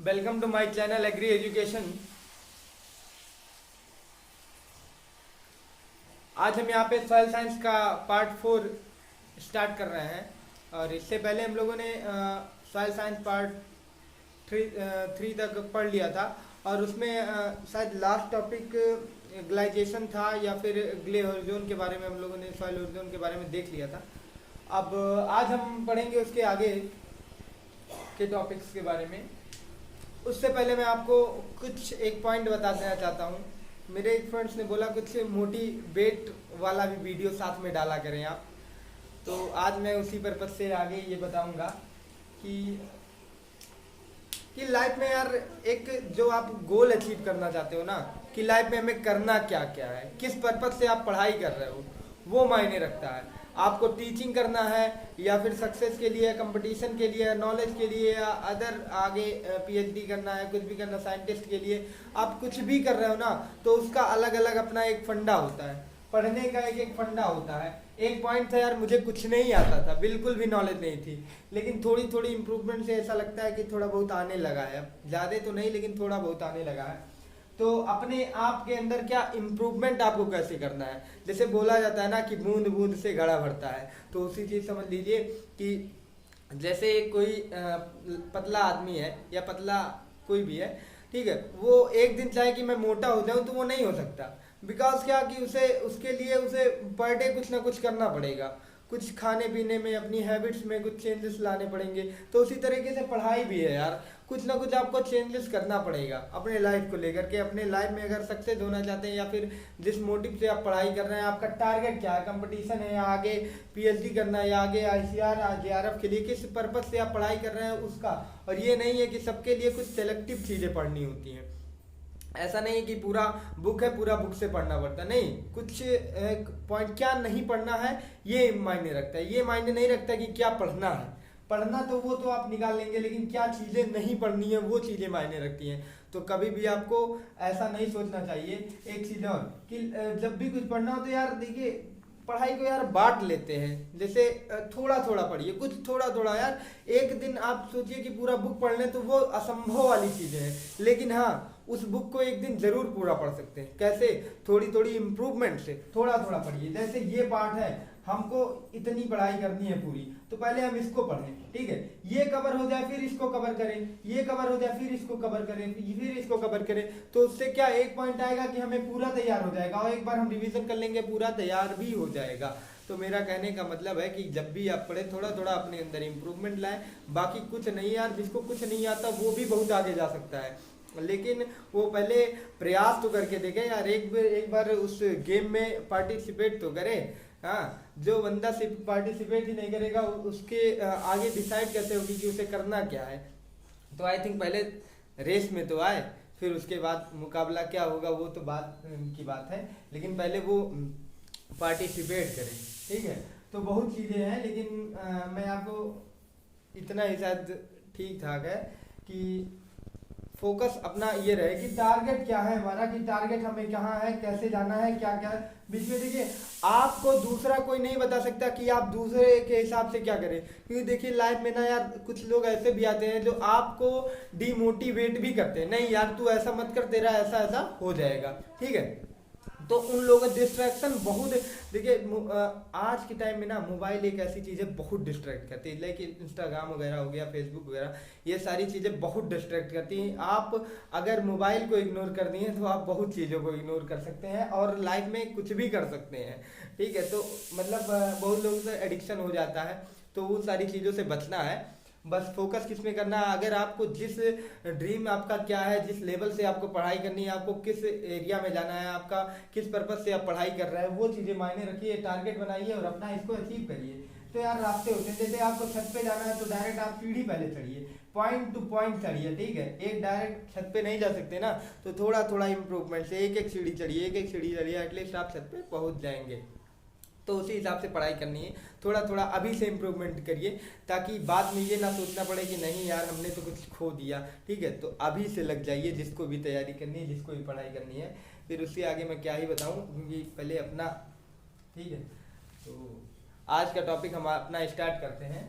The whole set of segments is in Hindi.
Welcome to my channel agri education. आज हम यहाँ पे सॉइल साइंस का पार्ट 4 स्टार्ट कर रहे हैं। और इससे पहले हम लोगों ने सॉइल साइंस पार्ट 3 तक पढ़ लिया था। और उसमें शायद लास्ट टॉपिक ग्लाइजेशन था या फिर ग्ले ओजोन के बारे में हम लोगों ने सॉइल ओजोन के बारे में देख लिया था। अब आज हम पढ़ेंगे उसके आगे के टॉपिक्स के बारे में। उससे पहले मैं आपको कुछ एक पॉइंट बता देना चाहता हूँ। मेरे एक फ्रेंड्स ने बोला कुछ मोटिवेट वाला भी वीडियो साथ में डाला करें आप, तो आज मैं उसी पर्पज से आगे ये बताऊंगा कि लाइफ में यार एक जो आप गोल अचीव करना चाहते हो ना, कि लाइफ में हमें करना क्या क्या है, किस पर्पज से आप पढ़ाई कर रहे हो, वो मायने रखता है। आपको टीचिंग करना है या फिर सक्सेस के लिए, कंपटीशन के लिए, नॉलेज के लिए, या अदर आगे पीएचडी करना है, कुछ भी करना, साइंटिस्ट के लिए, आप कुछ भी कर रहे हो ना, तो उसका अलग अलग अपना एक फंडा होता है। पढ़ने का एक फंडा होता है। एक पॉइंट था यार, मुझे कुछ नहीं आता था, बिल्कुल भी नॉलेज नहीं थी, लेकिन थोड़ी थोड़ी इंप्रूवमेंट से ऐसा लगता है कि थोड़ा बहुत आने लगा है। ज़्यादा तो नहीं, लेकिन थोड़ा बहुत आने लगा है। तो अपने आप के अंदर क्या इम्प्रूवमेंट आपको कैसे करना है। जैसे बोला जाता है ना कि बूंद बूंद से घड़ा भरता है, तो उसी चीज़ समझ लीजिए कि जैसे कोई पतला आदमी है या पतला कोई भी है, ठीक है, वो एक दिन चाहे कि मैं मोटा हो जाऊं तो वो नहीं हो सकता। बिकॉज क्या कि उसे उसके लिए उसे पर डे कुछ ना कुछ करना पड़ेगा, कुछ खाने पीने में, अपनी हैबिट्स में कुछ चेंजेस लाने पड़ेंगे। तो उसी तरीके से पढ़ाई भी है यार, कुछ ना कुछ आपको चेंजेस करना पड़ेगा अपने लाइफ को लेकर के। अपने लाइफ में अगर सक्सेस होना चाहते हैं या फिर जिस मोटिव से आप पढ़ाई कर रहे हैं, आपका टारगेट क्या है, कंपटीशन है या आगे पीएचडी करना है या आगे आईसीआर जेआरएफ के लिए, किस पर्पज से आप पढ़ाई कर रहे हैं उसका। और ये नहीं है कि सबके लिए कुछ सेलेक्टिव चीज़ें पढ़नी होती हैं। ऐसा नहीं कि पूरा बुक है, पूरा बुक से पढ़ना पड़ता नहीं। कुछ पॉइंट क्या नहीं पढ़ना है ये मायने रखता है। ये मायने नहीं रखता कि क्या पढ़ना है। पढ़ना तो वो तो आप निकाल लेंगे, लेकिन क्या चीज़ें नहीं पढ़नी है वो चीज़ें मायने रखती हैं। तो कभी भी आपको ऐसा नहीं सोचना चाहिए। एक चीज़ और कि जब भी कुछ पढ़ना हो तो यार देखिए, पढ़ाई को यार बांट लेते हैं। जैसे थोड़ा थोड़ा पढ़िए, कुछ थोड़ा थोड़ा यार। एक दिन आप सोचिए कि पूरा बुक पढ़ लें तो वो असंभव वाली चीज़ें हैं। लेकिन हाँ, उस बुक को एक दिन जरूर पूरा पढ़ सकते हैं। कैसे? थोड़ी थोड़ी इंप्रूवमेंट से थोड़ा थोड़ा पढ़िए। जैसे ये पार्ट है, हमको इतनी पढ़ाई करनी है पूरी, तो पहले हम इसको पढ़ें, ठीक है, ये कवर हो जाए फिर इसको कवर करें, ये कवर हो जाए फिर इसको कवर करें, फिर इसको कवर करें। तो उससे क्या एक पॉइंट आएगा कि हमें पूरा तैयार हो जाएगा, और एक बार हम रिवीजन कर लेंगे पूरा तैयार भी हो जाएगा। तो मेरा कहने का मतलब है कि जब भी आप पढ़े थोड़ा थोड़ा अपने अंदर इंप्रूवमेंट लाएं। बाकी कुछ नहीं यार, जिसको कुछ नहीं आता वो भी बहुत आगे जा सकता है, लेकिन वो पहले प्रयास तो करके देखे यार। एक बार उस गेम में पार्टिसिपेट तो करे। हाँ, जो बंदा सिर्फ पार्टिसिपेट ही नहीं करेगा उसके आगे डिसाइड कैसे होगी कि उसे करना क्या है। तो आई थिंक पहले रेस में तो आए, फिर उसके बाद मुकाबला क्या होगा वो तो बात की बात है, लेकिन पहले वो पार्टिसिपेट करें, ठीक है। तो बहुत चीज़ें हैं, लेकिन मैं आपको इतना ही शायद ठीक ठाक है कि फोकस अपना ये रहे कि टारगेट क्या है हमारा, कि टारगेट हमें कहाँ है, कैसे जाना है, क्या क्या बीच में। देखिए, आपको दूसरा कोई नहीं बता सकता कि आप दूसरे के हिसाब से क्या करें, क्योंकि देखिए लाइफ में ना यार कुछ लोग ऐसे भी आते हैं जो आपको डिमोटिवेट भी करते हैं। नहीं यार, तू ऐसा मत कर, तेरा ऐसा ऐसा हो जाएगा, ठीक है। तो उन लोगों डिस्ट्रैक्शन बहुत। देखिए आज के टाइम में ना मोबाइल एक ऐसी चीज़ है बहुत डिस्ट्रैक्ट करती है, लाइक इंस्टाग्राम वगैरह हो गया, फेसबुक वगैरह, ये सारी चीज़ें बहुत डिस्ट्रैक्ट करती हैं। आप अगर मोबाइल को इग्नोर कर दिए तो आप बहुत चीज़ों को इग्नोर कर सकते हैं और लाइफ में कुछ भी कर सकते हैं, ठीक है। तो मतलब बहुत लोगों से एडिक्शन हो जाता है, तो वो सारी चीज़ों से बचना है। बस फोकस किस में करना है, अगर आपको जिस ड्रीम आपका क्या है, जिस लेवल से आपको पढ़ाई करनी है, आपको किस एरिया में जाना है, आपका किस पर्पज से आप पढ़ाई कर रहे हैं, वो चीज़ें मायने रखिए, टारगेट बनाइए और अपना इसको अचीव करिए। तो यार रास्ते होते हैं, जैसे आपको छत पे जाना है तो डायरेक्ट आप सीढ़ी पहले चढ़िए, पॉइंट टू पॉइंट चढ़िए, ठीक है। एक डायरेक्ट छत पे नहीं जा सकते ना, तो थोड़ा थोड़ा इंप्रूवमेंट से एक एक सीढ़ी चढ़िए, एक एक सीढ़ी चढ़िए, एटलीस्ट आप छत पे पहुंच जाएंगे। तो उसी हिसाब से पढ़ाई करनी है, थोड़ा थोड़ा अभी से इम्प्रूवमेंट करिए, ताकि बाद में ये ना सोचना पड़े कि नहीं यार हमने तो कुछ खो दिया, ठीक है। तो अभी से लग जाइए, जिसको भी तैयारी करनी है, जिसको भी पढ़ाई करनी है। फिर उससे आगे मैं क्या ही बताऊं, क्योंकि पहले अपना, ठीक है। तो आज का टॉपिक हम अपना स्टार्ट करते हैं।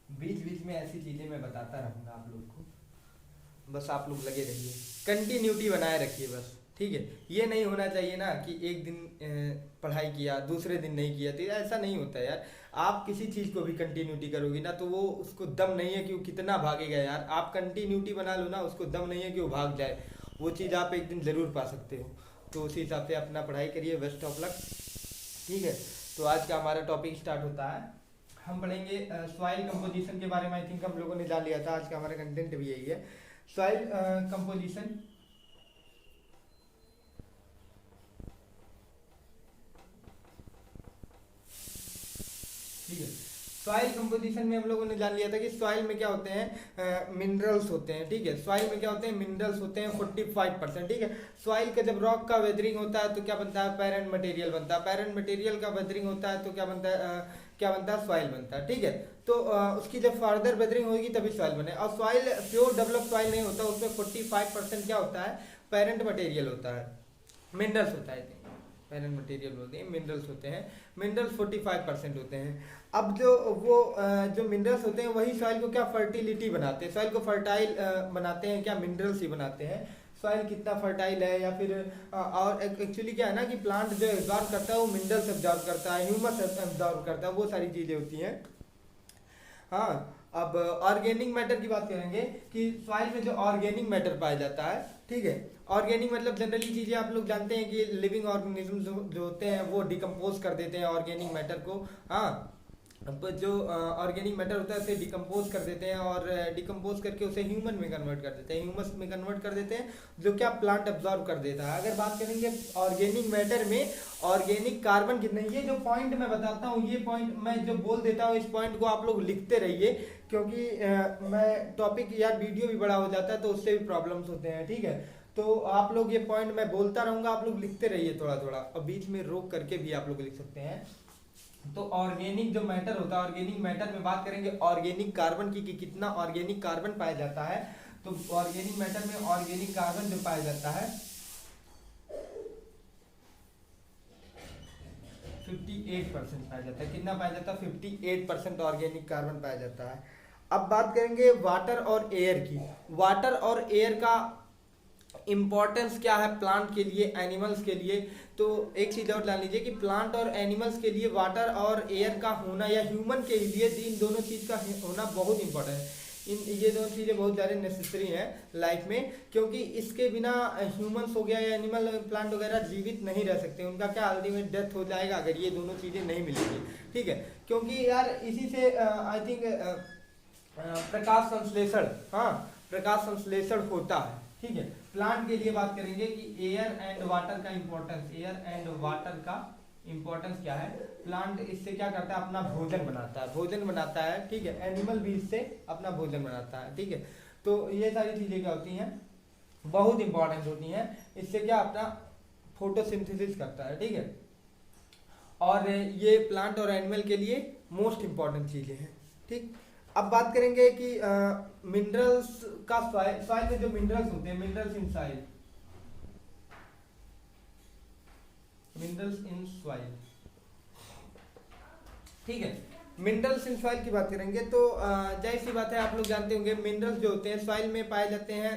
बीच बीच बीच में ऐसी चीज़ें मैं बताता रहूँगा आप लोग को, बस आप लोग लगे रहिए, कंटिन्यूटी बनाए रखिए बस, ठीक है। ये नहीं होना चाहिए ना कि एक दिन पढ़ाई किया दूसरे दिन नहीं किया, तो ऐसा नहीं होता यार। आप किसी चीज़ को भी कंटिन्यूटी करोगे ना तो वो उसको दम नहीं है कि वो कितना भागेगा यार। आप कंटिन्यूटी बना लो ना, उसको दम नहीं है कि वो भाग जाए, वो चीज़ आप एक दिन ज़रूर पा सकते हो। तो उसी हिसाब से अपना पढ़ाई करिए, बेस्ट ऑफ लक, ठीक है। तो आज का हमारा टॉपिक स्टार्ट होता है, हम पढ़ेंगे सॉइल कंपोजिशन के बारे में। आई थिंक हम लोगों ने जान लिया था, आज का हमारा कंटेंट भी यही है, सॉइल कंपोजिशन। ठीक है, सॉइल कंपोजिशन में हम लोगों ने जान लिया था कि सॉइल में क्या होते हैं, मिनरल्स होते हैं, ठीक है। सॉइल में क्या होते हैं, मिनरल्स होते हैं 45%, ठीक है। सॉइल का जब रॉक का वेदरिंग होता है तो क्या बनता है, पैरेंट मटेरियल बनता है। पैरेंट मटेरियल का वेदरिंग होता है तो क्या बनता है, क्या बनता है, सॉइल बनता है, ठीक है। तो उसकी जब फर्दर वेदरिंग होगी तभी सॉइल बने। और सॉइल प्योर डेवलप सॉइल नहीं होता, उसमें 45% क्या होता है, पैरेंट मटेरियल होता है, मिनरल्स होता है, पैरेंट मटेरियल बोलते हैं, मिनरल्स होते हैं। मिनरल्स 45% होते हैं। अब जो वो जो मिनरल्स होते हैं वही सॉइल को क्या फर्टिलिटी बनाते हैं, सॉइल को फर्टाइल बनाते हैं, क्या मिनरल्स ही बनाते हैं। सॉइल कितना फर्टाइल है या फिर और एक्चुअली क्या है ना कि प्लांट जो एब्जॉर्ब करता है वो मिनरल्स एब्जॉर्ब करता है, ह्यूमस एब्जॉर्ब करता है, वो सारी चीज़ें होती हैं। हाँ, अब ऑर्गेनिक मैटर की बात करेंगे कि सॉइल में जो ऑर्गेनिक मैटर पाया जाता है, ठीक है। ऑर्गेनिक मतलब जनरली चीज़ें आप लोग जानते हैं कि लिविंग ऑर्गेनिज्म जो होते हैं वो डिकम्पोज कर देते हैं ऑर्गेनिक मैटर को। हाँ, अब जो ऑर्गेनिक मैटर होता है उसे डिकम्पोज कर देते हैं और डिकम्पोज करके उसे ह्यूमन में कन्वर्ट कर देते हैं, ह्यूमस में कन्वर्ट कर देते हैं, जो क्या प्लांट एब्जॉर्ब कर देता है। अगर बात करेंगे ऑर्गेनिक मैटर में ऑर्गेनिक कार्बन कितने, ये जो पॉइंट मैं बताता हूँ, ये पॉइंट मैं जो बोल देता हूँ, इस पॉइंट को आप लोग लिखते रहिए, क्योंकि मैं टॉपिक यार वीडियो भी बड़ा हो जाता है तो उससे भी प्रॉब्लम्स होते हैं, ठीक है। तो आप लोग ये पॉइंट मैं बोलता रहूँगा, आप लोग लिखते रहिए थोड़ा थोड़ा, और बीच में रोक करके भी आप लोग लिख सकते हैं। तो ऑर्गेनिक जो मैटर होता है, ऑर्गेनिक मैटर में बात करेंगे ऑर्गेनिक कार्बन की कि कितना ऑर्गेनिक कार्बन पाया जाता है। तो ऑर्गेनिक मैटर में ऑर्गेनिक कार्बन जो पाया जाता है 58% पाया जाता है। कितना पाया जाता है, 58% ऑर्गेनिक कार्बन पाया जाता है। अब बात करेंगे वाटर और एयर की। वाटर और एयर का इम्पोर्टेंस क्या है प्लांट के लिए, एनिमल्स के लिए। तो एक चीज़ और जान लीजिए कि प्लांट और एनिमल्स के लिए वाटर और एयर का होना, या ह्यूमन के लिए इन दोनों चीज़ का होना बहुत इंपॉर्टेंट है। ये दोनों चीज़ें बहुत ज़्यादा नेसेसरी हैं लाइफ में, क्योंकि इसके बिना ह्यूमंस हो गया या एनिमल प्लांट वगैरह जीवित नहीं रह सकते, उनका क्या अल्टीमेट डेथ हो जाएगा अगर ये दोनों चीज़ें नहीं मिलेंगी, ठीक है। क्योंकि यार इसी से आई थिंक प्रकाश संश्लेषण, हाँ, प्रकाश संश्लेषण होता है, ठीक है। प्लांट के लिए बात करेंगे कि एयर एंड वाटर का इंपॉर्टेंस, एयर एंड वाटर का इंपॉर्टेंस क्या है। प्लांट इससे क्या करता है, अपना भोजन बनाता है, भोजन बनाता है, ठीक है। एनिमल भी इससे अपना भोजन बनाता है, ठीक है। तो ये सारी चीज़ें क्या होती हैं, बहुत इंपॉर्टेंट होती हैं। इससे क्या अपना फोटोसिंथेसिस करता है, ठीक है। और ये प्लांट और एनिमल के लिए मोस्ट इंपॉर्टेंट चीज़ें हैं, ठीक। अब बात करेंगे कि मिनरल्स का सॉइल में जो मिनरल्स होते हैं, minerals in soil, minerals in soil, ठीक है। मिनरल्स इन सॉइल की बात करेंगे तो जाहिर सी बात है, आप लोग जानते होंगे मिनरल्स जो होते हैं सॉइल में पाए जाते हैं,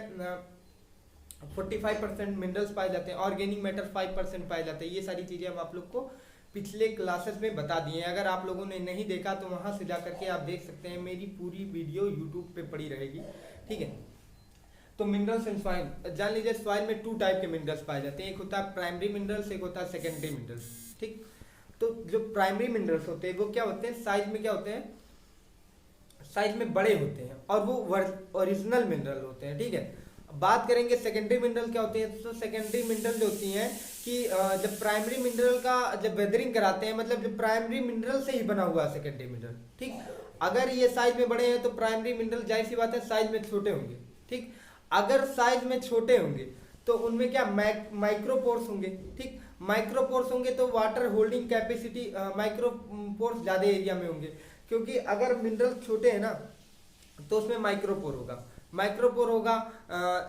45% मिनरल्स पाए जाते हैं, ऑर्गेनिक मैटर 5% पाए जाते हैं। ये सारी चीज़ें हम आप लोग को पिछले क्लासेस में बता दिए हैं। अगर आप लोगों ने नहीं देखा तो वहाँ से जा करके आप देख सकते हैं, मेरी पूरी वीडियो यूट्यूब पे पड़ी रहेगी, ठीक है। तो मिनरल्स इन सॉइल जान लीजिए, सॉइल में 2 टाइप के मिनरल्स पाए जाते हैं, एक होता है प्राइमरी मिनरल्स, एक होता है सेकेंडरी मिनरल्स, ठीक। तो जो प्राइमरी मिनरल्स होते हैं वो क्या होते हैं, साइज में क्या होते हैं, साइज में बड़े होते हैं और वो ओरिजिनल मिनरल होते हैं, ठीक है। बात करेंगे सेकेंडरी मिनरल क्या होते हैं, तो सेकेंडरी मिनरल जो होती हैं कि जब प्राइमरी मिनरल का जब वेदरिंग कराते हैं, मतलब जो प्राइमरी मिनरल से ही बना हुआ है सेकेंडरी मिनरल, ठीक। अगर ये साइज में बड़े हैं तो प्राइमरी मिनरल जाहिर सी बात है साइज में छोटे होंगे, ठीक। अगर साइज में छोटे होंगे तो उनमें क्या माइक्रोपोर्स होंगे, ठीक। माइक्रोपोर्स होंगे तो वाटर होल्डिंग कैपेसिटी माइक्रोपोर्स ज़्यादा एरिया में होंगे, क्योंकि अगर मिनरल छोटे हैं ना तो उसमें माइक्रोपोर होगा, माइक्रोपोर होगा।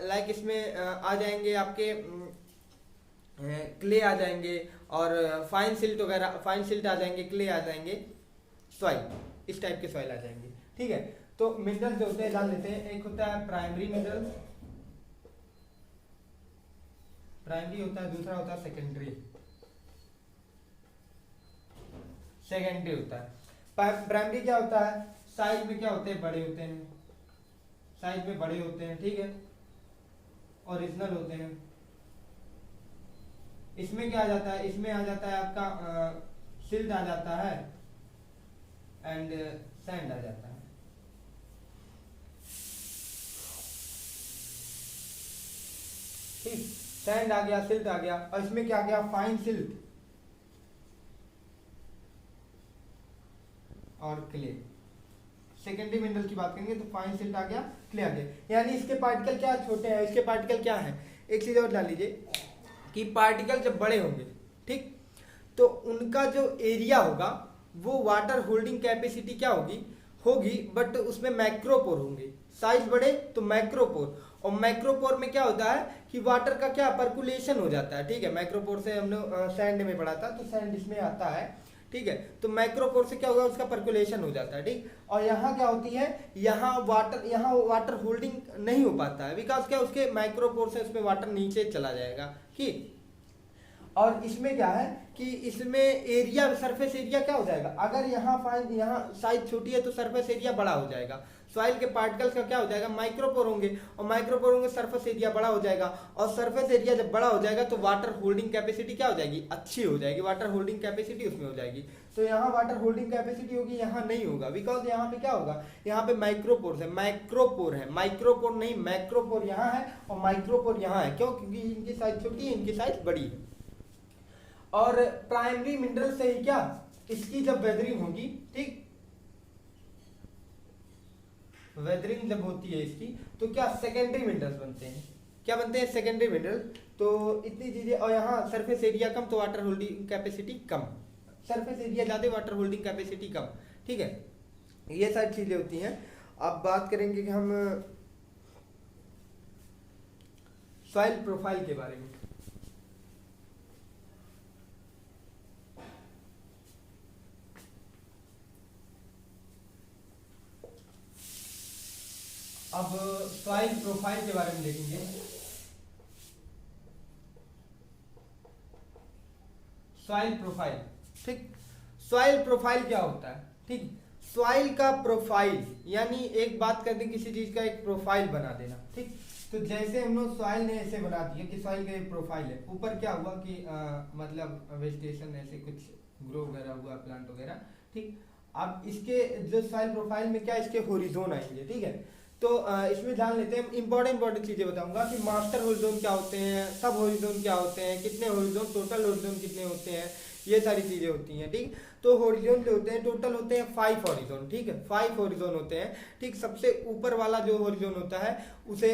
लाइक इसमें आ जाएंगे आपके क्ले आ जाएंगे और फाइन सिल्ट वगैरह, फाइन सिल्ट आ जाएंगे, क्ले आ जाएंगे, सॉइल, इस टाइप के सॉइल आ जाएंगे, ठीक है। तो मिनरल जो होते हैं जान लेते हैं। एक होता है प्राइमरी मिनरल, प्राइमरी होता है, दूसरा होता है सेकेंडरी, सेकेंडरी होता है। प्राइमरी क्या होता है, साइज में क्या होते हैं, बड़े होते हैं, साइज में बड़े होते हैं, ठीक है, ओरिजिनल होते हैं। इसमें क्या आ जाता है, इसमें आ जाता है आपका सिल्ट आ जाता है एंड सैंड आ जाता है। ठीक, सैंड आ गया, सिल्ट आ गया, और इसमें क्या आ गया, फाइन सिल्ट और क्ले। सेकेंडरी मिनरल की बात करेंगे तो फाइन सिल्ट आ गया, क्ले आ गया। यानी इसके पार्टिकल क्या छोटे हैं, इसके पार्टिकल क्या है। एक चीज और डाल लीजिए कि पार्टिकल जब बड़े होंगे, ठीक, तो उनका जो एरिया होगा वो वाटर होल्डिंग कैपेसिटी क्या होगी, बट उसमें मैक्रोपोर होंगे। साइज बड़े तो मैक्रोपोर, और मैक्रोपोर में क्या होता है कि वाटर का क्या पर्कुलेशन हो जाता है, ठीक है। मैक्रोपोर से हमने सैंड में पढ़ा था, तो सैंड इसमें आता है, ठीक है। तो मैक्रोपोर से क्या होगा, उसका पर्कुलेशन हो जाता है, ठीक। और यहाँ क्या होती है, यहाँ वाटर होल्डिंग नहीं हो पाता है, बिकॉज क्या उसके माइक्रोपोर से उसमें वाटर नीचे चला जाएगा, ठीक। और इसमें क्या है कि इसमें एरिया, सरफेस एरिया क्या हो जाएगा, अगर यहाँ साइज छोटी है तो सरफेस एरिया बड़ा हो जाएगा। सॉइल के पार्टिकल्स का क्या हो जाएगा, माइक्रोपोर होंगे, और माइक्रोपोर होंगे, सरफेस एरिया बड़ा हो जाएगा, और सरफेस एरिया जब बड़ा हो जाएगा तो वाटर होल्डिंग कैपेसिटी क्या हो जाएगी, अच्छी हो जाएगी, वाटर होल्डिंग कैपेसिटी उसमें हो जाएगी। तो यहाँ वाटर होल्डिंग कैपेसिटी होगी, यहाँ नहीं होगा, बिकॉज यहाँ पे क्या होगा, यहाँ पे माइक्रोपोर है, माइक्रोपोर नहीं मैक्रोपोर यहाँ है, और माइक्रोपोर यहाँ है। क्यों, क्योंकि इनकी साइज छोटी है, इनकी साइज बड़ी है। और प्राइमरी मिनरल से ही क्या, इसकी जब वेदरिंग होगी, ठीक, वेदरिंग जब होती है इसकी, तो क्या सेकेंडरी मिनरल्स बनते हैं। क्या बनते हैं, सेकेंडरी मिनरल। तो इतनी चीजें, और यहाँ सरफेस एरिया कम तो वाटर होल्डिंग कैपेसिटी कम, सरफेस एरिया ज्यादा वाटर होल्डिंग कैपेसिटी कम, ठीक है। ये सारी चीजें होती हैं। अब बात करेंगे कि हम सॉइल प्रोफाइल के बारे में। अब सॉइल प्रोफाइल के बारे में देखेंगे। सॉइल प्रोफाइल, ठीक, सॉइल प्रोफाइल क्या होता है, ठीक। सॉइल का प्रोफाइल यानी एक बात करते हैं, किसी चीज का एक प्रोफाइल बना देना, ठीक। तो जैसे हम लोग सॉइल ने ऐसे बना दिया कि सॉइल का एक प्रोफाइल है, ऊपर क्या हुआ कि मतलब वेजिटेशन ऐसे कुछ ग्रो वगैरह हुआ, प्लांट वगैरह, ठीक। अब इसके जो सॉइल प्रोफाइल में क्या, इसके होरिजोन आएंगे, ठीक है। तो इसमें जान लेते हैं, इंपॉर्टेंट चीजें बताऊंगा कि मास्टर होरिजोन क्या होते हैं, सब होरिजोन क्या होते हैं, कितने होरिजोन, टोटल होरिजोन कितने होते हैं, ये सारी चीजें होती हैं, ठीक। तो होरिजोन जो होते हैं टोटल होते हैं 5 होरिजोन, ठीक है, 5 होरिजोन होते हैं, ठीक। सबसे ऊपर वाला जो होरिजोन होता है उसे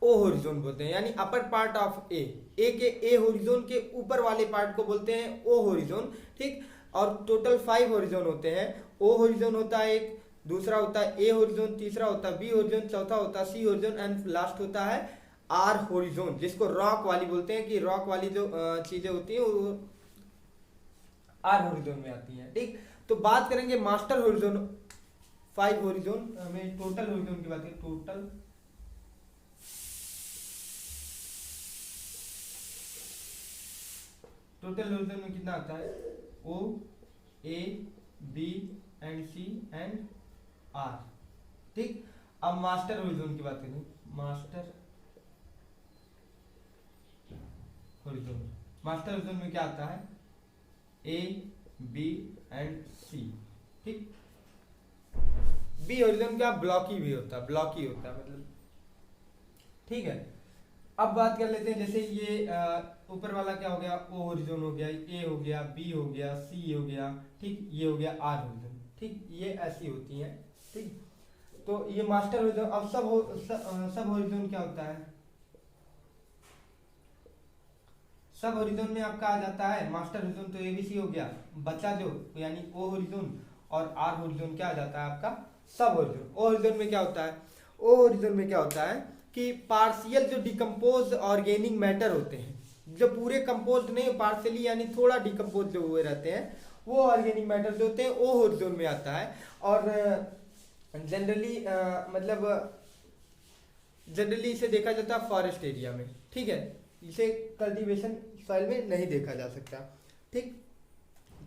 ओ होरिजोन बोलते हैं, यानी upper part of A horizon के ऊपर वाले पार्ट को बोलते हैं ओ होरिजोन, ठीक। और टोटल 5 होरिजोन होते हैं। ओ होरिजोन होता है एक, दूसरा होता है ए होरिजोन, तीसरा होता है बी होरिजोन, चौथा होता है सी होरिजोन, एंड लास्ट होता है आर होरिजोन, जिसको रॉक वाली बोलते हैं, कि रॉक वाली जो चीजें होती हैं वो आर होरिजोन में आती हैं, ठीक। तो बात करेंगे मास्टर होरिजोन, 5 होरिजोन में टोटल होरिजोन की बात करें, टोटल होरिजोन में कितना आता है, O, A, B and C and R, ठीक। अब मास्टर होरिजोन की बात करें, मास्टर होरिजोन में क्या आता है, ए, बी एंड सी, ठीक। बी होरिजोन क्या, ब्लॉकी भी होता है, ब्लॉकी होता है मतलब, ठीक है। अब बात कर लेते हैं, जैसे ये ऊपर वाला क्या हो गया, ओ होरिजोन हो गया, ए हो गया, बी हो गया, सी हो गया, ठीक, ये हो गया आर होरिजोन, ठीक। ये ऐसी होती है, ठीक। तो ये मास्टर होरिजोन। अब सब होरिजोन क्या होता है, सब होरिजोन में आपका आ जाता है मास्टर होरिजोन, तो एबीसी हो गया, बचा जो यानी ओ होरिजोन, और आर होरिजोन क्या आ जाता है आपका सब होरिजोन। ओ होरिजोन में क्या होता है, ओ होरिजोन में क्या होता है कि पार्शियल जो डिकम्पोज ऑर्गेनिक मैटर होते हैं, जो पूरे कंपोज नहीं, पार्शियली यानी थोड़ा डिकम्पोज जो हुए रहते हैं, वो ऑर्गेनिक मैटर जो होते हैं ओ होरिजोन में आता है। और जनरली मतलब जनरली इसे देखा जाता है फॉरेस्ट एरिया में, ठीक है। इसे कल्टीवेशन सॉइल में नहीं देखा जा सकता, ठीक।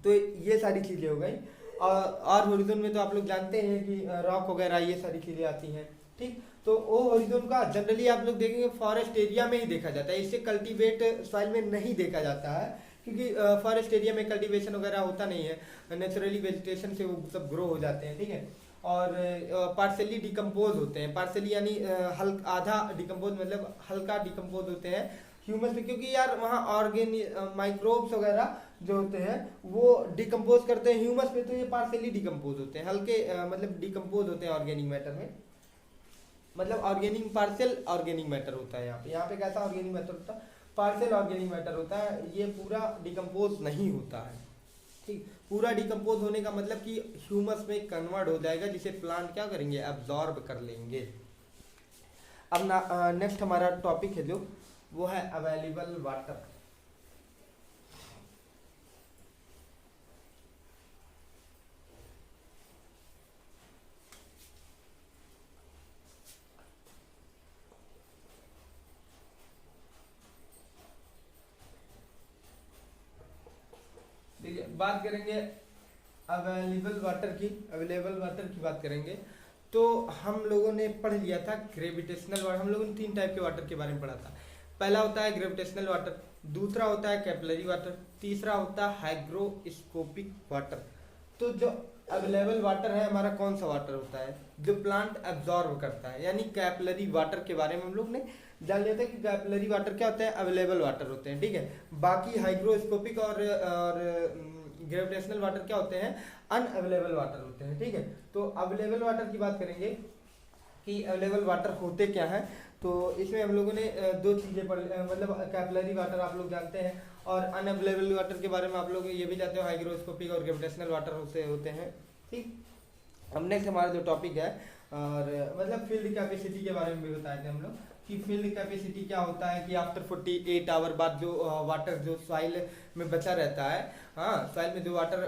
तो ये सारी चीज़ें हो गई। और हॉरिजॉन में तो आप लोग जानते हैं कि रॉक वगैरह ये सारी चीज़ें आती हैं, ठीक। तो वो हॉरिजॉन का जनरली आप लोग देखेंगे फॉरेस्ट एरिया में ही देखा जाता है, इसे कल्टीवेट सॉइल में नहीं देखा जाता है, क्योंकि फॉरेस्ट एरिया में कल्टीवेशन वगैरह होता नहीं है, नेचुरली वेजिटेशन से वो सब ग्रो हो जाते हैं, ठीक है। और पार्सली डिकम्पोज होते हैं, पार्सली यानी हल्का आधा डिकम्पोज, मतलब हल्का डिकम्पोज होते हैं ह्यूमस में, क्योंकि यार वहाँ माइक्रोब्स वगैरह जो होते हैं वो डिकम्पोज करते हैं ह्यूमस में, तो ये पार्सली डिकम्पोज होते हैं, हल्के मतलब डिकम्पोज होते हैं ऑर्गेनिक मैटर में, मतलब ऑर्गेनिक पार्शियल ऑर्गेनिक मैटर होता है यहाँ पे कैसा ऑर्गेनिक मैटर होता है, पार्शियल ऑर्गेनिक मैटर होता है, ये पूरा डिकम्पोज नहीं होता है, ठीक। पूरा डिकम्पोज होने का मतलब कि ह्यूमस में कन्वर्ट हो जाएगा, जिसे प्लांट क्या करेंगे, एब्जॉर्ब कर लेंगे। अब नेक्स्ट हमारा टॉपिक है जो वो है अवेलेबल वाटर। बात करेंगे अवेलेबल वाटर की बात करेंगे तो हम लोगों ने पढ़ लिया था ग्रेविटेशनल वाटर। हम लोगों ने 3 टाइप के वाटर के बारे में पढ़ा था। पहला होता है ग्रेविटेशनल वाटर, दूसरा होता है कैपिलरी वाटर, तीसरा होता है हाइग्रोस्कोपिक वाटर। तो जो अवेलेबल वाटर है हमारा कौन सा वाटर होता है, जो प्लांट एब्जॉर्ब करता है, यानी कैपिलरी वाटर के बारे में हम लोग ने जान लिया था कि कैपिलरी वाटर क्या होता है, अवेलेबल वाटर होते हैं, ठीक है। बाकी हाइग्रोस्कोपिक और ग्रेविटेशनल वाटर क्या होते हैं, अनअवेलेबल वाटर होते हैं, ठीक है। तो अवेलेबल वाटर की बात करेंगे कि अवेलेबल वाटर होते क्या हैं, तो इसमें हम लोगों ने 2 चीज़ें पढ़, मतलब कैपिलरी वाटर आप लोग जानते हैं, और अनअवेलेबल वाटर के बारे में आप लोग ये भी जानते हो, हाइग्रोस्कोपिक और ग्रेविटेशनल वाटर से होते हैं, ठीक। अब नेक्स्ट हमारा जो टॉपिक है, और मतलब फील्ड कैपेसिटी के बारे में भी बताए थे हम लोग कि फील्ड कैपेसिटी क्या होता है, कि आफ्टर 48 आवर बाद जो वाटर जो सॉइल में बचा रहता है, हाँ, सॉइल में जो वाटर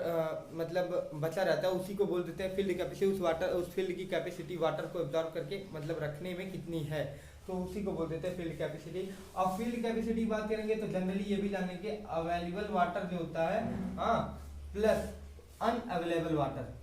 मतलब बचा रहता है उसी को बोल देते हैं फील्ड कैपेसिटी। उस फील्ड की कैपेसिटी वाटर को एब्जॉर्ब करके मतलब रखने में कितनी है, तो उसी को बोल देते हैं फील्ड कैपेसिटी। और फील्ड कैपेसिटी की बात करेंगे तो जनरली ये भी जानेंगे अवेलेबल वाटर जो होता है, हाँ, प्लस अनअवेलेबल वाटर,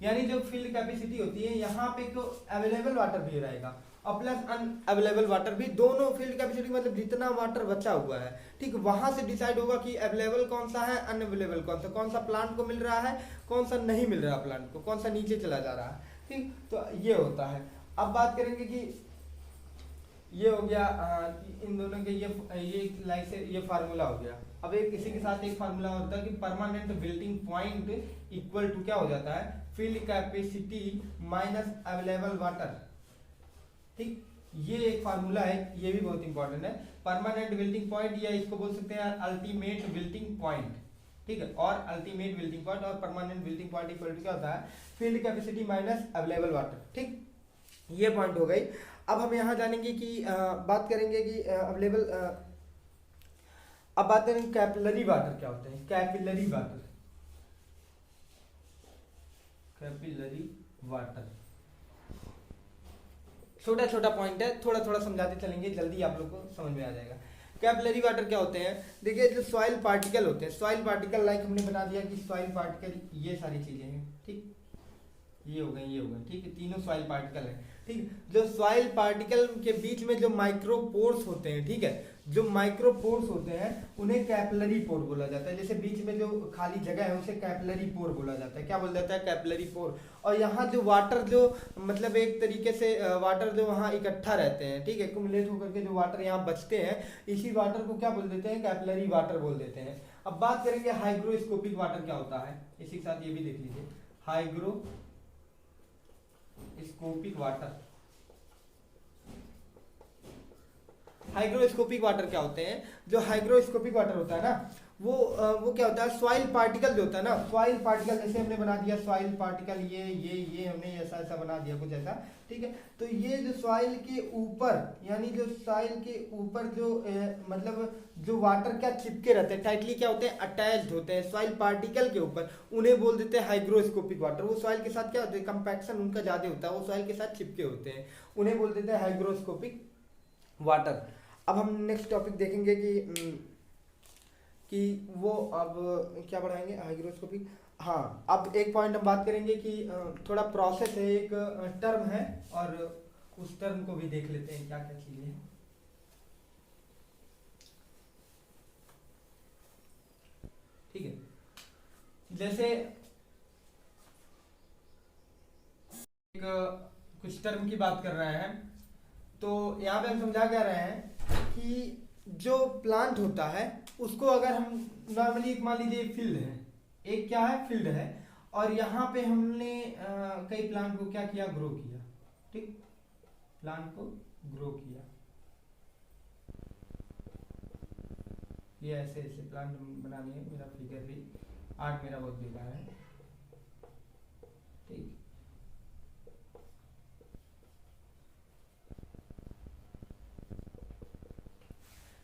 यानी जो फील्ड कैपेसिटी होती है यहाँ पे तो अवेलेबल वाटर भी रहेगा और प्लस अनअवेलेबल वाटर भी, दोनों फील्ड कैपेसिटी मतलब जितना वाटर बचा हुआ है, ठीक, वहां से डिसाइड होगा कि अवेलेबल कौन सा है, अनअवेलेबल कौन सा प्लांट को मिल रहा है, कौन सा नहीं मिल रहा प्लांट को, कौन सा नीचे चला जा रहा है, ठीक। तो ये होता है। अब बात करेंगे कि ये हो गया कि इन दोनों के ये लाइक से ये फार्मूला हो गया। अब एक इसी के साथ एक फार्मूला होता है कि परमानेंट बिल्टिंग पॉइंट इक्वल टू क्या हो जाता है, field capacity minus available water, ठीक। ये एक फार्मूला है, ये भी बहुत इंपॉर्टेंट है। परमानेंट बिल्टिंग पॉइंट या इसको बोल सकते हैं अल्टीमेट बिल्टिंग पॉइंट, ठीक है। और अल्टीमेट बिल्टिंग पॉइंट और परमानेंट बिल्टिंग पॉइंट इक्वल टू क्या होता है, field capacity minus available water, ठीक। ये पॉइंट हो गई। अब हम यहाँ जानेंगे कि बात करेंगे कि अवेलेबल, अब बात करेंगे कैपिलरी वाटर क्या होते हैं। कैपिलरी वाटर छोटा छोटा पॉइंट है, थोड़ा थोड़ा समझाते चलेंगे, जल्दी आप लोग को समझ में आ जाएगा। कैपिलरी वाटर क्या होते हैं, देखिए जो सॉइल पार्टिकल होते हैं, सॉइल पार्टिकल लाइक हमने बता दिया कि सॉइल पार्टिकल ये सारी चीजें हैं, ठीक, ये हो गए, ठीक है, तीनों सॉइल पार्टिकल है, ठीक। जो सॉइल पार्टिकल के बीच में जो माइक्रोपोर्स होते हैं, ठीक है, जो माइक्रोपोर्स होते हैं उन्हें कैपिलरी पोर बोला जाता है। जैसे बीच में जो खाली जगह है उसे कैपिलरी पोर बोला जाता है। क्या बोला जाता है, कैपिलरी पोर। और यहाँ जो वाटर जो मतलब एक तरीके से वाटर जो वहाँ इकट्ठा रहते हैं, ठीक है, एक्युमुलेट होकर के जो वाटर यहाँ बचते हैं, इसी वाटर को क्या बोल देते हैं, कैपिलरी वाटर बोल देते हैं। अब बात करेंगे हाइग्रोस्कोपिक वाटर क्या होता है, इसी के साथ ये भी देख लीजिए, हाइग्रोस्कोपिक वाटर। हाइग्रोस्कोपिक वाटर क्या होते हैं, जो हाइग्रोस्कोपिक वाटर होता है ना, वो क्या होता है, सॉइल पार्टिकल जो होता है ना, सॉइल पार्टिकल जैसे हमने बना दिया सॉइल पार्टिकल, ये हमने ऐसा ऐसा बना दिया कुछ ऐसा, ठीक है। तो ये जो सॉइल के ऊपर, यानी जो सॉइल के ऊपर जो मतलब जो वाटर क्या चिपके रहते हैं, टाइटली क्या होते हैं, अटैच्ड होते हैं सॉइल पार्टिकल के ऊपर, उन्हें बोल देते हैं हाइग्रोस्कोपिक वाटर। वो सॉइल के साथ क्या होते हैं, कंपैक्शन उनका ज्यादा होता है, वो सॉइल के साथ चिपके होते हैं, उन्हें बोल देते हैं हाइग्रोस्कोपिक वाटर। अब हम नेक्स्ट टॉपिक देखेंगे कि वो अब क्या बढ़ाएंगे, हाइग्रोस्कोपिक। हाँ, अब एक पॉइंट हम बात करेंगे कि थोड़ा प्रोसेस है, एक टर्म है, और उस टर्म को भी देख लेते हैं क्या क्या चीजें हैं। ठीक है, जैसे एक कुछ टर्म की बात कर रहे हैं, तो यहाँ पे हम समझा क्या रहे हैं कि जो प्लांट होता है उसको अगर हम नॉर्मली, एक मान लीजिए फील्ड है, एक क्या है, फील्ड है, और यहाँ पे हमने कई प्लांट को क्या किया, ग्रो किया, ठीक, प्लांट को ग्रो किया, ये ऐसे ऐसे प्लांट बनानी है, मेरा फिगर भी आर्ट मेरा बहुत बेकार है, ठीक।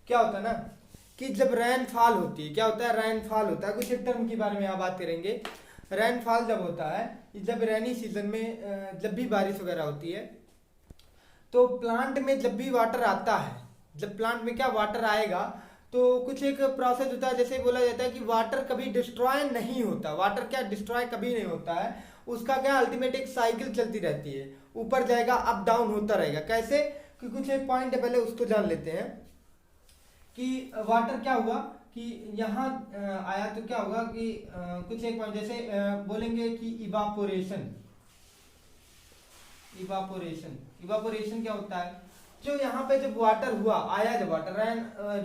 क्या होता है ना कि जब रेनफॉल होती है, क्या होता है, रेनफॉल होता है, कुछ एक टर्म के बारे में यहाँ बात करेंगे। रेनफॉल जब होता है, जब रेनी सीजन में जब भी बारिश वगैरह होती है, तो प्लांट में जब भी वाटर आता है, जब प्लांट में क्या वाटर आएगा, तो कुछ एक प्रोसेस होता है, जैसे बोला जाता है कि वाटर कभी डिस्ट्रॉय नहीं होता, वाटर क्या डिस्ट्रॉय कभी नहीं होता है, उसका क्या अल्टीमेट एक साइकिल चलती रहती है, ऊपर जाएगा अप डाउन होता रहेगा। कैसे, कि कुछ एक पॉइंट है, पहले उसको जान लेते हैं कि वाटर क्या हुआ कि यहाँ आया तो क्या होगा कि कुछ एक पॉइंट जैसे बोलेंगे कि इवापोरेशन। इवापोरेशन, इवापोरेशन क्या होता है, जो यहाँ पे जब वाटर हुआ, आया जब वाटर,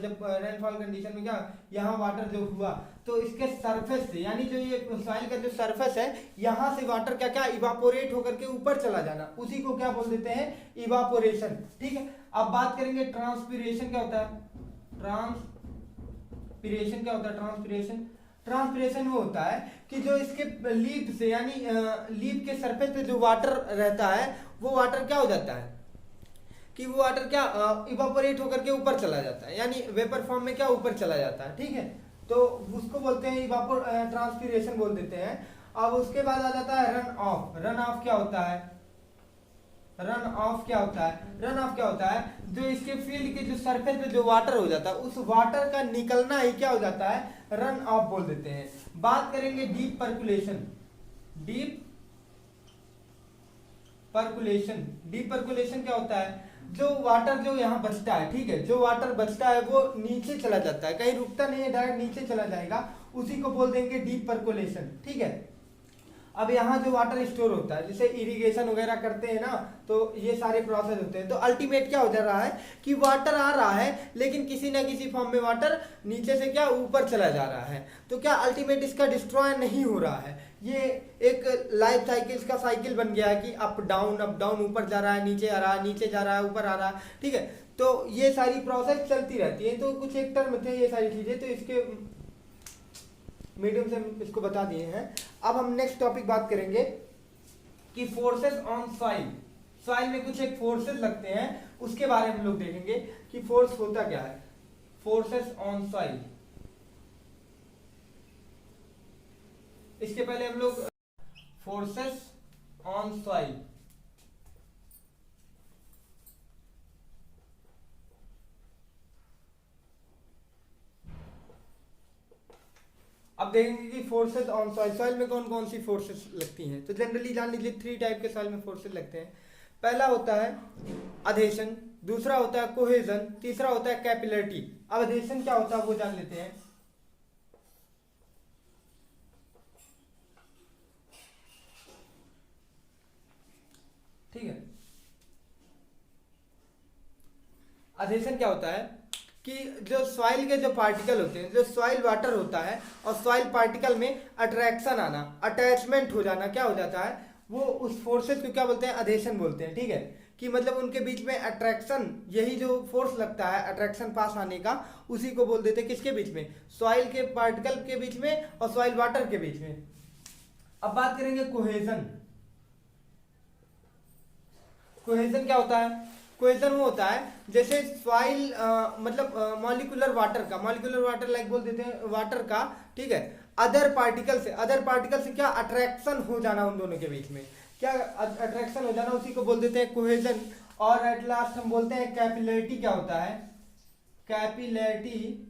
जब रेनफॉल कंडीशन में क्या, यहाँ वाटर जो हुआ, तो इसके सरफेस से, यानी जो ये सॉइल का जो सरफेस है, यहाँ से वाटर क्या क्या इवापोरेट होकर के ऊपर चला जाना, उसी को क्या बोल देते हैं, इवापोरेशन, ठीक है। अब बात करेंगे ट्रांसपीरेशन क्या होता है। ट्रांसपीरेशन क्या होता है, ट्रांसपीरेशन, ट्रांसपीरेशन वो होता है कि जो इसके लीफ से, यानी लीफ के सरफेस पे जो वाटर रहता है, वो वाटर क्या हो जाता है कि वो वाटर क्या इवापोरेट होकर के ऊपर चला जाता है, यानी वेपर फॉर्म में क्या ऊपर चला जाता है, ठीक है। तो उसको बोलते हैं ट्रांसपीरेशन बोल देते हैं। अब उसके बाद आ जाता है रन ऑफ। रन ऑफ क्या होता है, रन ऑफ क्या होता है, रन ऑफ क्या होता है, जो इसके फील्ड के जो सरफेस पे जो वाटर हो जाता है, उस वाटर का निकलना ही क्या हो जाता है, रन ऑफ बोल देते हैं। बात करेंगे deep percolation. Deep percolation, deep percolation क्या होता है, जो वाटर जो यहाँ बचता है, ठीक है, जो वाटर बचता है वो नीचे चला जाता है, कहीं रुकता नहीं है, डायरेक्ट नीचे चला जाएगा, उसी को बोल देंगे डीप पर्कुलेशन, ठीक है। अब यहाँ जो वाटर स्टोर होता है, जैसे इरिगेशन वगैरह करते हैं ना, तो ये सारे प्रोसेस होते हैं, तो अल्टीमेट क्या हो जा रहा है कि वाटर आ रहा है, लेकिन किसी ना किसी फॉर्म में वाटर नीचे से क्या ऊपर चला जा रहा है, तो क्या अल्टीमेट इसका डिस्ट्रॉय नहीं हो रहा है। ये एक लाइफ साइकिल का साइकिल बन गया है कि अप डाउन, ऊपर जा रहा है, नीचे आ रहा है, नीचे जा रहा है, ऊपर आ रहा है, ठीक है। तो ये सारी प्रोसेस चलती रहती है। तो कुछ एक टर्म थे ये सारी चीजें, तो इसके मीडियम से हम इसको बता दिए हैं। अब हम नेक्स्ट टॉपिक बात करेंगे कि फोर्सेस ऑन सॉइल। सॉइल में कुछ एक फोर्सेस लगते हैं, उसके बारे में हम लोग देखेंगे कि फोर्स होता क्या है, फोर्सेस ऑन सॉइल। इसके पहले हम लोग फोर्सेस ऑन सॉइल, अब देखेंगे कि फोर्सेस ऑन सॉइल, सॉइल में कौन कौन सी फोर्सेस लगती हैं। तो जनरली जान लीजिए 3 टाइप के सॉइल में फोर्सेस लगते हैं। पहला होता है अधेशन, दूसरा होता है कोहेजन, तीसरा होता है कैपिलरिटी। अब अधेशन क्या होता है वो जान लेते हैं। ठीक है, अधेशन क्या होता है कि जो सॉइल के जो पार्टिकल होते हैं, जो सॉइल वाटर होता है और सॉइल पार्टिकल में अट्रैक्शन आना, अटैचमेंट हो जाना, क्या हो जाता है, वो उस फोर्सेस को क्या बोलते हैं, अधेशन बोलते हैं, ठीक है। कि मतलब उनके बीच में अट्रैक्शन, यही जो फोर्स लगता है अट्रैक्शन पास आने का, उसी को बोल देते हैं किसके बीच में, सॉइल के पार्टिकल के बीच में और सॉइल वाटर के बीच में। अब बात करेंगे कोहेजन। कोहेजन क्या होता है? कोहेजन वो होता है जैसे सॉइल मतलब मॉलिक्यूलर वाटर लाइक बोल देते हैं वाटर का, ठीक है, अदर पार्टिकल से क्या अट्रैक्शन हो जाना उन दोनों के बीच में, क्या अट्रैक्शन हो जाना, उसी को बोल देते हैं कोहेजन। और एट लास्ट हम बोलते हैं कैपिलैरिटी। क्या होता है कैपिलैरिटी?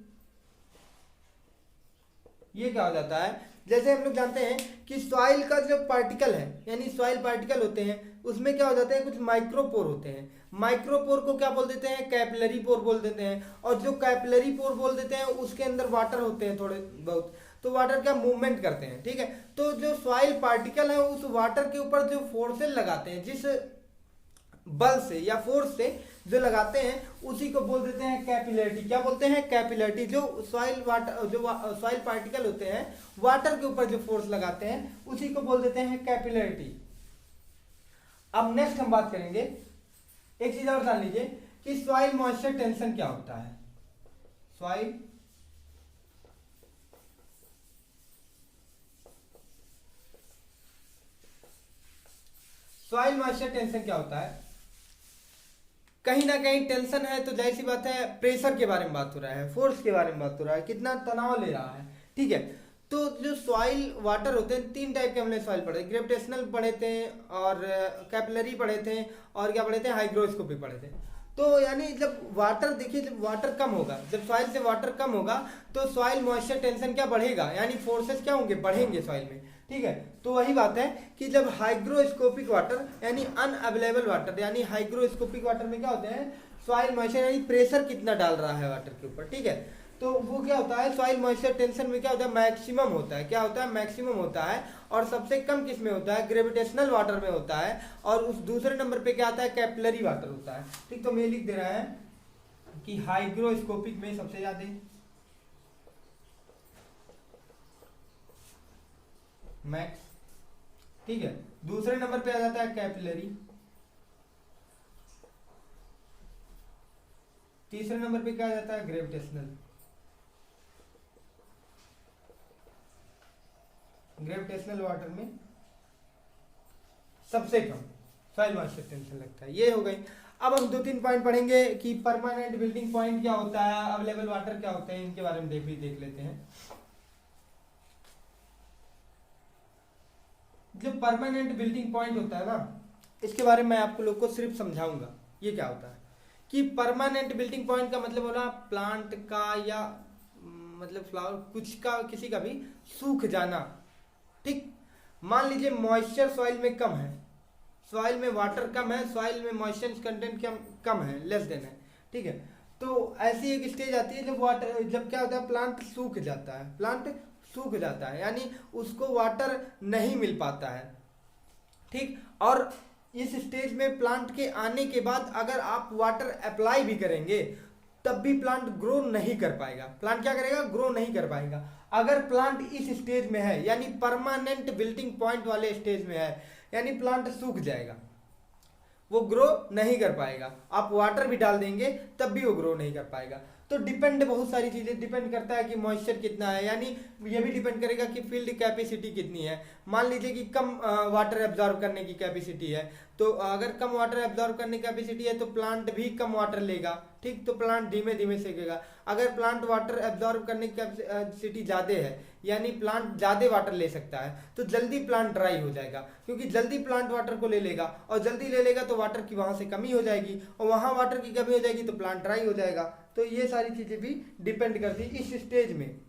ये क्या हो जाता है, जैसे हम लोग जानते हैं कि सॉइल का जो पार्टिकल है, यानी सॉइल पार्टिकल होते हैं, उसमें क्या हो जाता है, कुछ माइक्रोपोर होते हैं। माइक्रोपोर को क्या बोल देते हैं, कैपिलरी पोर बोल देते हैं। और जो कैपिलरी पोर बोल देते हैं उसके अंदर वाटर होते हैं थोड़े बहुत, तो वाटर क्या मूवमेंट करते हैं, ठीक है। तो जो सॉइल पार्टिकल है उस वाटर के ऊपर जो फोर्सेस लगाते हैं, जिस बल से या फोर्स से जो लगाते हैं, उसी को बोल देते हैं कैपिलैरिटी। क्या बोलते हैं, कैपिलैरिटी। जो सॉइल सॉइल पार्टिकल होते हैं वाटर के ऊपर जो फोर्स लगाते हैं, उसी को बोल देते हैं कैपिलैरिटी। अब नेक्स्ट हम बात करेंगे, एक चीज और जान लीजिए कि सॉइल मॉइस्चर टेंशन क्या होता है। सॉइल मॉइस्चर टेंशन क्या होता है? कहीं ना कहीं टेंशन है तो जाहिर सी बात है प्रेशर के बारे में बात हो रहा है, फोर्स के बारे में बात हो रहा है, कितना तनाव ले रहा है, ठीक है। तो जो सॉइल वाटर होते हैं, तीन टाइप के हमने सॉइल पढ़े, ग्रेविटेशनल पढ़े थे और कैपिलरी पढ़े थे और क्या पढ़े थे, हाइग्रोस्कोपिक पढ़े थे। तो यानी जब वाटर, देखिए जब वाटर कम होगा, जब सॉइल से वाटर कम होगा तो सॉइल मॉइस्चर टेंशन क्या बढ़ेगा, यानी फोर्सेस क्या होंगे, बढ़ेंगे सॉइल में, ठीक है। तो वही बात है कि जब हाइग्रोस्कोपिक वाटर यानी अनअवेलेबल वाटर, यानी हाइग्रोस्कोपिक वाटर में क्या होते हैं, सॉइल मॉइस्चर यानी प्रेशर कितना डाल रहा है वाटर के ऊपर, ठीक है। तो वो क्या होता है, सॉइल मॉइस्चर टेंशन में क्या होता है, मैक्सिमम होता है। क्या होता है, मैक्सिमम होता है। और सबसे कम किस में होता है, ग्रेविटेशनल वाटर में होता है। और उस दूसरे नंबर पे क्या आता है, कैपिलरी वाटर होता है, ठीक। तो मैं लिख दे रहा है कि हाइग्रोस्कोपिक में सबसे ज्यादा मैक्स, ठीक है। दूसरे नंबर पे आ जाता है कैपिलरी, तीसरे नंबर पे क्या आ जाता है, ग्रेविटेशनल। ग्रेविटेशनल वाटर में सबसे कम सॉइल मॉइस्चर टेंशन लगता है। ये हो गई। अब हम 2-3 पॉइंट पढ़ेंगे कि परमानेंट बिल्डिंग पॉइंट क्या होता है, अवेलेबल वाटर क्या होते हैं, इनके बारे में देख लेते हैं। जो परमानेंट बिल्डिंग पॉइंट होता है ना, इसके बारे में मैं आपको लोग को सिर्फ समझाऊंगा ये क्या होता है। कि परमानेंट बिल्डिंग पॉइंट का मतलब होला प्लांट का या मतलब फ्लावर कुछ का, किसी का भी सूख जाना, ठीक। मान लीजिए मॉइस्चर सॉइल में कम है, सॉइल में वाटर कम है, सॉइल में मॉइस्चर कंटेंट कम है, लेस देन है, ठीक है। तो ऐसी एक स्टेज आती है जब क्या होता है, प्लांट सूख जाता है, यानी उसको वाटर नहीं मिल पाता है, ठीक। और इस स्टेज में प्लांट के आने के बाद अगर आप वाटर अप्लाई भी करेंगे तब भी प्लांट ग्रो नहीं कर पाएगा। प्लांट क्या करेगा, ग्रो नहीं कर पाएगा। अगर प्लांट इस स्टेज में है, यानी परमानेंट बिल्डिंग पॉइंट वाले स्टेज में है, यानी प्लांट सूख जाएगा, वो ग्रो नहीं कर पाएगा। आप वाटर भी डाल देंगे तब भी वो ग्रो नहीं कर पाएगा। तो डिपेंड, बहुत सारी चीजें डिपेंड करता है कि मॉइस्चर कितना है, यानी ये भी डिपेंड करेगा कि फील्ड कैपेसिटी कितनी है। मान लीजिए कि कम वाटर एब्जॉर्ब करने की कैपेसिटी है, तो अगर कम वाटर एब्जॉर्ब करने की कैपेसिटी है तो प्लांट भी कम वाटर लेगा, ठीक। तो प्लांट धीमे धीमे सीखेगा। अगर प्लांट वाटर एब्जॉर्ब करने की कैपेसिटी ज्यादा है, यानी प्लांट ज्यादा वाटर ले सकता है, तो जल्दी प्लांट ड्राई हो जाएगा, क्योंकि जल्दी प्लांट वाटर को ले लेगा, और जल्दी ले लेगा तो वाटर की वहां से कमी हो जाएगी, और वहां वाटर की कमी हो जाएगी तो प्लांट ड्राई हो जाएगा। तो ये सारी चीजें भी डिपेंड करती है इस स्टेज में,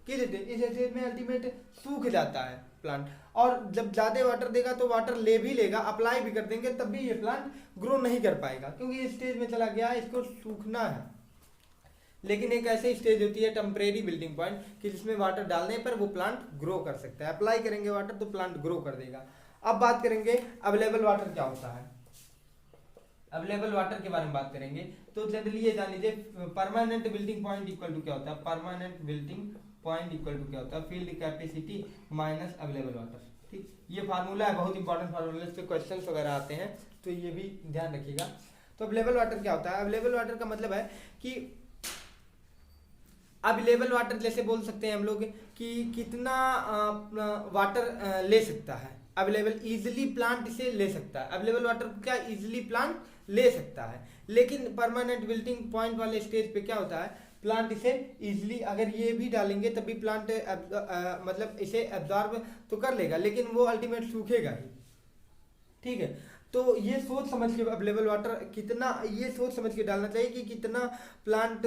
इस स्टेज में अल्टीमेट सूख जाता है प्लांट। और जब ज्यादा वाटर देगा तो वाटर ले भी लेगा, अप्लाई भी कर देंगे, तब भी ये प्लांट ग्रो नहीं कर पाएगा, क्योंकि इस स्टेज में चला गया है, इसको सूखना है। लेकिन एक ऐसी स्टेज होती है टेम्परेरी बिल्डिंग पॉइंट कि जिसमें वाटर डालने पर वो प्लांट ग्रो कर सकता है। अप्लाई करेंगे वाटर तो प्लांट ग्रो कर देगा। अब बात करेंगे अवेलेबल वाटर क्या होता है। अवेलेबल वाटर के बारे में बात करेंगे तो जनरली ये जान लीजिए, permanent wilting point equal to क्या होता है, permanent wilting point equal to क्या होता है, field capacity minus available water, ठीक, ये फार्मूला है, बहुत इंपॉर्टेंट फार्मूला, इस पे क्वेश्चन वगैरह आते हैं, तो ये भी ध्यान रखिएगा। तो अवेलेबल वाटर क्या होता है? अवेलेबल वाटर का मतलब है कि अवेलेबल वाटर जैसे बोल सकते हैं हम लोग कि कितना वाटर ले सकता है। अवेलेबल इजिली प्लांट इसे ले सकता है, अवेलेबल वाटर क्या इजिली प्लांट ले सकता है। लेकिन परमानेंट विल्टिंग पॉइंट वाले स्टेज पे क्या होता है, प्लांट इसे इजिली अगर ये भी डालेंगे तब भी प्लांट मतलब इसे एब्जॉर्ब तो कर लेगा, लेकिन वो अल्टीमेट सूखेगा ही। ठीक है, तो ये सोच समझ के अवेलेबल वाटर कितना, ये सोच समझ के डालना चाहिए कि कितना प्लांट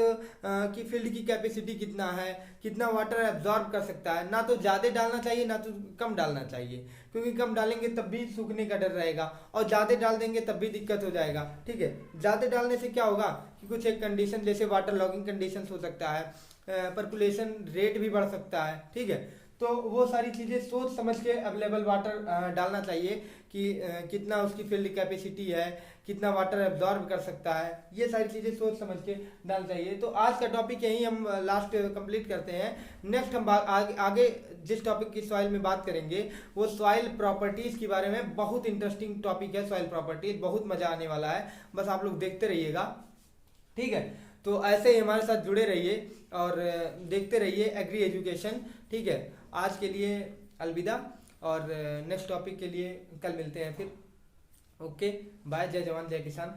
की फील्ड की कैपेसिटी कितना है, कितना वाटर एब्जॉर्ब कर सकता है। ना तो ज़्यादा डालना चाहिए ना तो कम डालना चाहिए, क्योंकि कम डालेंगे तब भी सूखने का डर रहेगा, और ज़्यादा डाल देंगे तब भी दिक्कत हो जाएगा। ठीक है, ज़्यादा डालने से क्या होगा कि कुछ एक कंडीशन जैसे वाटर लॉगिंग कंडीशन हो सकता है, पर्कुलेशन रेट भी बढ़ सकता है। ठीक है, तो वो सारी चीज़ें सोच समझ के अवेलेबल वाटर डालना चाहिए कि कितना उसकी फील्ड कैपेसिटी है, कितना वाटर एब्जॉर्ब कर सकता है, ये सारी चीज़ें सोच समझ के डालना चाहिए। तो आज का टॉपिक यही हम लास्ट कंप्लीट करते हैं। नेक्स्ट हम आगे जिस टॉपिक की सॉइल में बात करेंगे वो सॉइल प्रॉपर्टीज़ के बारे में। बहुत इंटरेस्टिंग टॉपिक है सॉइल प्रॉपर्टीज, बहुत मज़ा आने वाला है, बस आप लोग देखते रहिएगा। ठीक है, तो ऐसे ही हमारे साथ जुड़े रहिए और देखते रहिए एग्री एजुकेशन। ठीक है, आज के लिए अलविदा, और नेक्स्ट टॉपिक के लिए कल मिलते हैं फिर। ओके, बाय, जय जवान जय किसान।